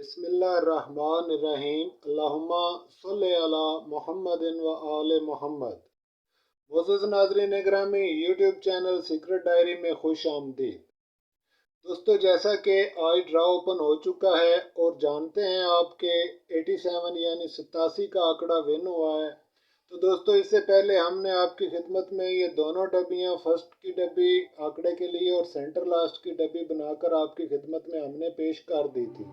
बिस्मिल्लाहिर्रहमानिर्रहीम। अल्लाहुम्मा सल्लि अला मुहम्मद व आले मोहम्मद। मोअज़्ज़ज़ नाज़रीन गिरामी, यूट्यूब चैनल सीक्रेट डायरी में खुश आमदीद। दोस्तों, जैसा कि आज ड्रा ओपन हो चुका है और जानते हैं आपके 87 यानी 87 का आंकड़ा विन हुआ है। तो दोस्तों, इससे पहले हमने आपकी खिदमत में ये दोनों डब्बियाँ, फर्स्ट की डब्बी आंकड़े के लिए और सेंटर लास्ट की डब्बी बनाकर आपकी खिदमत में हमने पेश कर दी थी।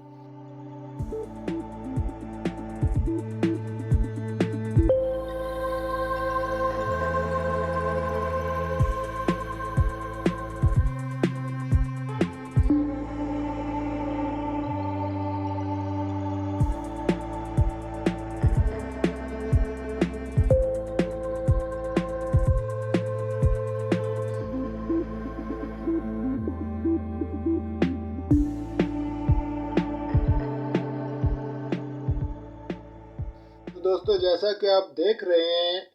तो दोस्तों, जैसा कि आप देख रहे हैं,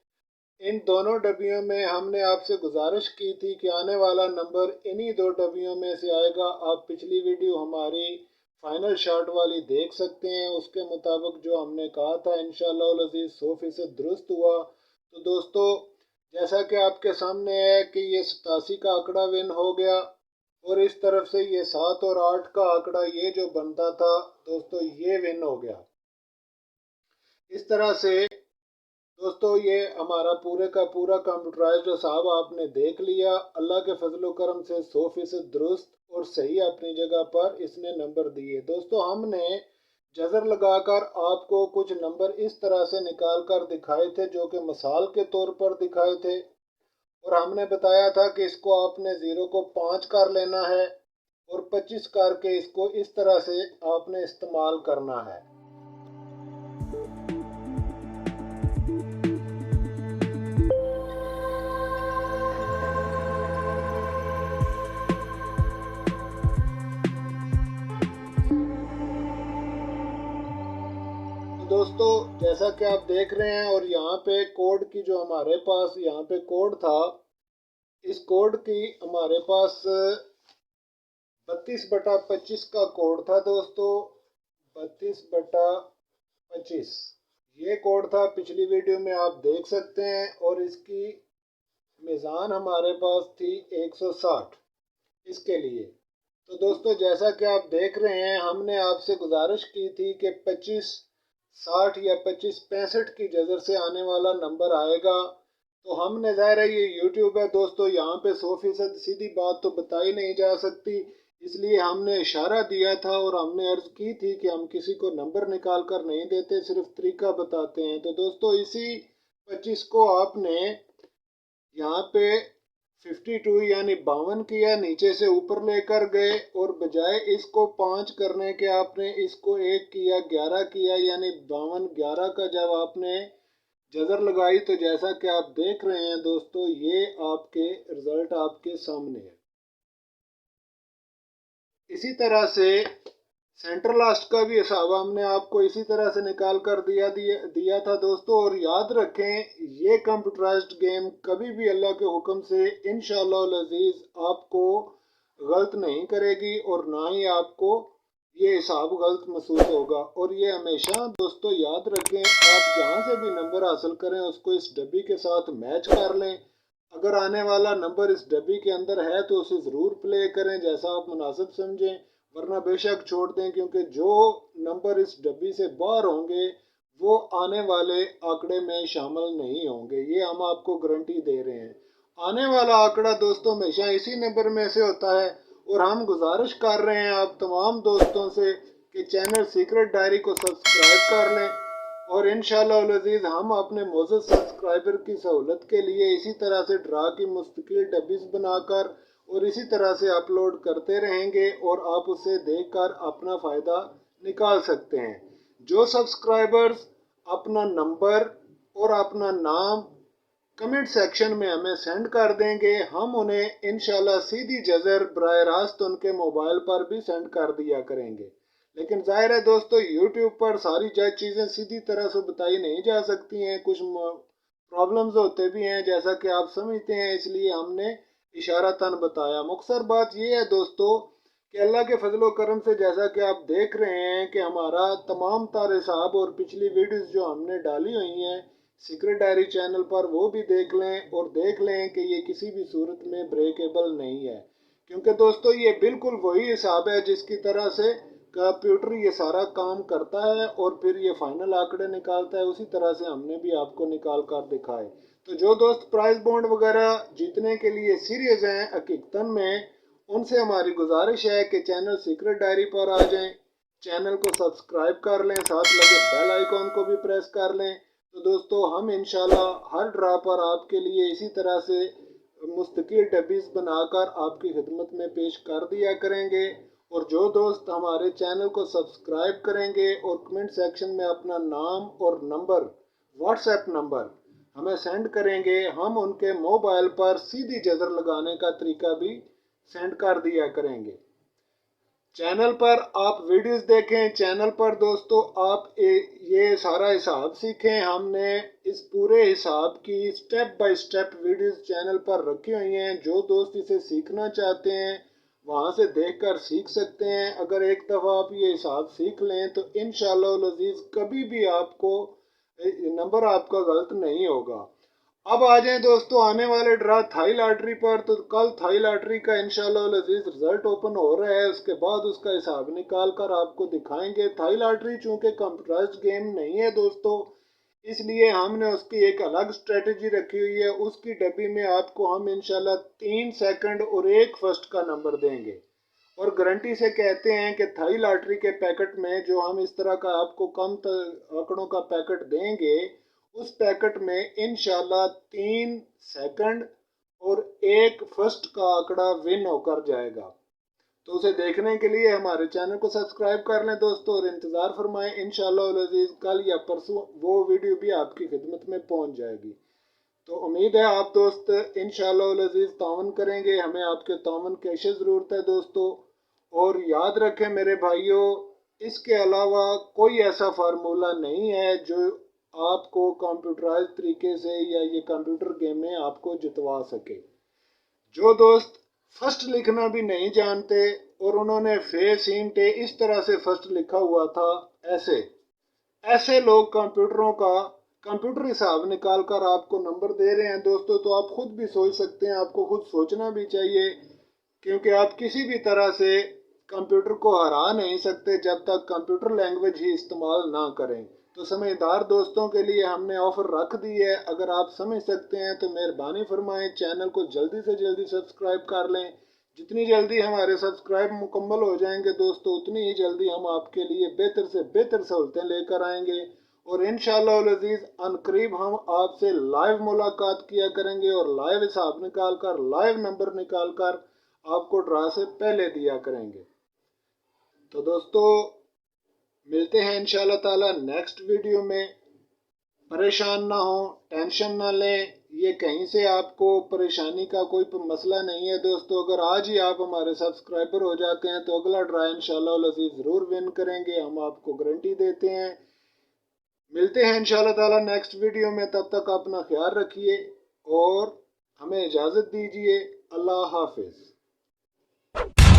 इन दोनों डब्बियों में हमने आपसे गुजारिश की थी कि आने वाला नंबर इन्हीं दो डब्बियों में से आएगा। आप पिछली वीडियो हमारी फाइनल शॉट वाली देख सकते हैं। उसके मुताबिक जो हमने कहा था इंशाअल्लाह अज़ीज़ 100% दुरुस्त हुआ। तो दोस्तों, जैसा कि आपके सामने है कि ये 87 का आंकड़ा विन हो गया और इस तरफ से ये 7 और 8 का आंकड़ा ये जो बनता था दोस्तों, ये विन हो गया। इस तरह से दोस्तों, ये हमारा पूरे का पूरा कंप्यूटराइज्ड हिसाब आपने देख लिया। अल्लाह के फजल करम से 100% दुरुस्त और सही अपनी जगह पर इसने नंबर दिए। दोस्तों, हमने जज़र लगाकर आपको कुछ नंबर इस तरह से निकाल कर दिखाए थे, जो कि मिसाल के तौर पर दिखाए थे, और हमने बताया था कि इसको आपने 0 को 5 कर लेना है और 25 करके इसको इस तरह से आपने इस्तेमाल करना है। दोस्तों, जैसा कि आप देख रहे हैं, और यहाँ पे कोड की जो हमारे पास यहाँ पे कोड था, इस कोड की हमारे पास 32/25 का कोड था दोस्तों। 32/25 ये कोड था, पिछली वीडियो में आप देख सकते हैं, और इसकी मीज़ान हमारे पास थी 160 इसके लिए। तो दोस्तों, जैसा कि आप देख रहे हैं, हमने आपसे गुजारिश की थी कि 2560 या 2565 की जज़र से आने वाला नंबर आएगा। तो हमने, ज़ाहिर है ये यूट्यूब है दोस्तों, यहाँ पे 100% सीधी बात तो बताई नहीं जा सकती, इसलिए हमने इशारा दिया था और हमने अर्ज़ की थी कि हम किसी को नंबर निकाल कर नहीं देते, सिर्फ तरीका बताते हैं। तो दोस्तों, इसी 25 को आपने यहाँ पे 52 यानी 52 किया, नीचे से ऊपर लेकर गए, और बजाय इसको 5 करने के आपने इसको 1 किया, 11 किया, यानी 52 11 का जब आपने जज़र लगाई, तो जैसा कि आप देख रहे हैं दोस्तों, ये आपके रिज़ल्ट आपके सामने है। इसी तरह से सेंटर लास्ट का भी हिसाब हमने आपको इसी तरह से निकाल कर दिया था दोस्तों। और याद रखें, ये कंप्यूटराइज्ड गेम कभी भी अल्लाह के हुक्म से इंशाअल्लाह अज़ीज़ आपको गलत नहीं करेगी, और ना ही आपको ये हिसाब गलत महसूस होगा। और ये हमेशा दोस्तों याद रखें, आप जहाँ से भी नंबर हासिल करें उसको इस डब्बी के साथ मैच कर लें। अगर आने वाला नंबर इस डब्बी के अंदर है तो उसे ज़रूर प्ले करें जैसा आप मुनासिब समझें, वरना बेशक छोड़ दें, क्योंकि जो नंबर इस डब्बी से बाहर होंगे वो आने वाले आंकड़े में शामिल नहीं होंगे। ये हम आपको गारंटी दे रहे हैं। आने वाला आंकड़ा दोस्तों हमेशा इसी नंबर में से होता है, और हम गुजारिश कर रहे हैं आप तमाम दोस्तों से कि चैनल सीक्रेट डायरी को सब्सक्राइब कर लें, और इंशाअल्लाह अज़ीज़ हम अपने मोअज़्ज़ज़ सब्सक्राइबर की सहूलत के लिए इसी तरह से ड्रा की मुस्तकिल डब्बीज़ बनाकर और इसी तरह से अपलोड करते रहेंगे, और आप उसे देखकर अपना फ़ायदा निकाल सकते हैं। जो सब्सक्राइबर्स अपना नंबर और अपना नाम कमेंट सेक्शन में हमें सेंड कर देंगे, हम उन्हें इंशाल्लाह सीधी जज़र बराह रास्त उनके मोबाइल पर भी सेंड कर दिया करेंगे। लेकिन ज़ाहिर है दोस्तों, यूट्यूब पर सारी चीज़ें सीधी तरह से बताई नहीं जा सकती हैं, कुछ प्रॉब्लम्स होते भी हैं जैसा कि आप समझते हैं, इसलिए हमने इशारतन बताया। मुख्तसर बात यह है दोस्तों کہ अल्लाह के फजलो करम से जैसा कि आप देख रहे हैं कि हमारा तमाम तार हिसाब और पिछली वीडियोस जो हमने डाली हुई हैं सीक्रेट डायरी चैनल पर वो भी देख लें और देख लें कि ये किसी भी सूरत में ब्रेकेबल नहीं है, क्योंकि दोस्तों ये बिल्कुल वही हिसाब है जिसकी तरह से कंप्यूटर ये सारा काम करता है और फिर ये फाइनल आंकड़े निकालता है। उसी तरह से हमने भी आपको निकाल कर दिखाए। तो जो दोस्त प्राइस बॉन्ड वगैरह जीतने के लिए सीरियस हैं हकीकतन में, उनसे हमारी गुजारिश है कि चैनल सीक्रेट डायरी पर आ जाएं, चैनल को सब्सक्राइब कर लें, साथ लगे बेल आइकॉन को भी प्रेस कर लें। तो दोस्तों हम इंशाल्लाह हर ड्रा पर आपके लिए इसी तरह से मुस्तकिल डब्बीज बनाकर आपकी खिदमत में पेश कर दिया करेंगे। और जो दोस्त हमारे चैनल को सब्सक्राइब करेंगे और कमेंट सेक्शन में अपना नाम और नंबर, व्हाट्सएप नंबर हमें सेंड करेंगे, हम उनके मोबाइल पर सीधी जजर लगाने का तरीका भी सेंड कर दिया करेंगे। चैनल पर आप वीडियोस देखें, चैनल पर दोस्तों आप ये सारा हिसाब सीखें। हमने इस पूरे हिसाब की step by step videos channel पर रखी हुई हैं। जो दोस्त इसे सीखना चाहते हैं वहाँ से देखकर सीख सकते हैं। अगर एक दफ़ा आप ये हिसाब सीख लें तो इंशाअल्लाह अज़ीज़ कभी भी आपको नंबर आपका गलत नहीं होगा। अब आ जाएं दोस्तों आने वाले ड्रा थाई लॉटरी पर। तो कल थाई लॉटरी का इंशाअल्लाह अज़ीज़ रिजल्ट ओपन हो रहा है, उसके बाद उसका हिसाब निकाल कर आपको दिखाएंगे। थाई लॉटरी चूँकि कंप्यूटराइज्ड गेम नहीं है दोस्तों, इसलिए हमने उसकी एक अलग स्ट्रेटजी रखी हुई है। उसकी डब्बी में आपको हम इंशाल्लाह 3 सेकंड और 1 फर्स्ट का नंबर देंगे और गारंटी से कहते हैं कि थाई लॉटरी के पैकेट में जो हम इस तरह का आपको कम आंकड़ों का पैकेट देंगे, उस पैकेट में इंशाल्लाह 3 सेकंड और 1 फर्स्ट का आंकड़ा विन होकर जाएगा। तो उसे देखने के लिए हमारे चैनल को सब्सक्राइब कर लें दोस्तों और इंतज़ार फरमाएं। इंशाअल्लाह अज़ीज़ कल या परसों वो वीडियो भी आपकी खिदमत में पहुंच जाएगी। तो उम्मीद है आप दोस्त इंशाअल्लाह अज़ीज़ तावन करेंगे, हमें आपके तावन की अशद ज़रूरत है दोस्तों। और याद रखें मेरे भाइयों, इसके अलावा कोई ऐसा फार्मूला नहीं है जो आपको कंप्यूटराइज तरीके से या ये कंप्यूटर गेम में आपको जितवा सके। जो दोस्त फर्स्ट लिखना भी नहीं जानते और उन्होंने फे सीन टे इस तरह से फर्स्ट लिखा हुआ था, ऐसे लोग कंप्यूटर हिसाब निकाल कर आपको नंबर दे रहे हैं दोस्तों। तो आप खुद भी सोच सकते हैं, आपको खुद सोचना भी चाहिए, क्योंकि आप किसी भी तरह से कंप्यूटर को हरा नहीं सकते जब तक कंप्यूटर लैंग्वेज ही इस्तेमाल ना करें। तो समझदार दोस्तों के लिए हमने ऑफ़र रख दी है, अगर आप समझ सकते हैं तो मेहरबानी फरमाएं चैनल को जल्दी से जल्दी सब्सक्राइब कर लें। जितनी जल्दी हमारे सब्सक्राइब मुकम्मल हो जाएंगे दोस्तों, उतनी ही जल्दी हम आपके लिए बेहतर से बेहतर सहूलतें लेकर आएंगे। और इंशाअल्लाह अज़ीज़ अनकरीब हम आपसे लाइव मुलाकात किया करेंगे और लाइव हिसाब निकाल कर, लाइव नंबर निकाल कर आपको ड्रा से पहले दिया करेंगे। तो दोस्तों मिलते हैं इंशाअल्लाह ताला नेक्स्ट वीडियो में। परेशान ना हो, टेंशन ना लें, ये कहीं से आपको परेशानी का कोई मसला नहीं है दोस्तों। अगर आज ही आप हमारे सब्सक्राइबर हो जाते हैं तो अगला ड्रा इंशाअल्लाह अज़ीज़ ज़रूर विन करेंगे, हम आपको गारंटी देते हैं। मिलते हैं इंशाअल्लाह ताला नेक्स्ट वीडियो में, तब तक अपना ख्याल रखिए और हमें इजाज़त दीजिए। अल्लाह हाफिज़।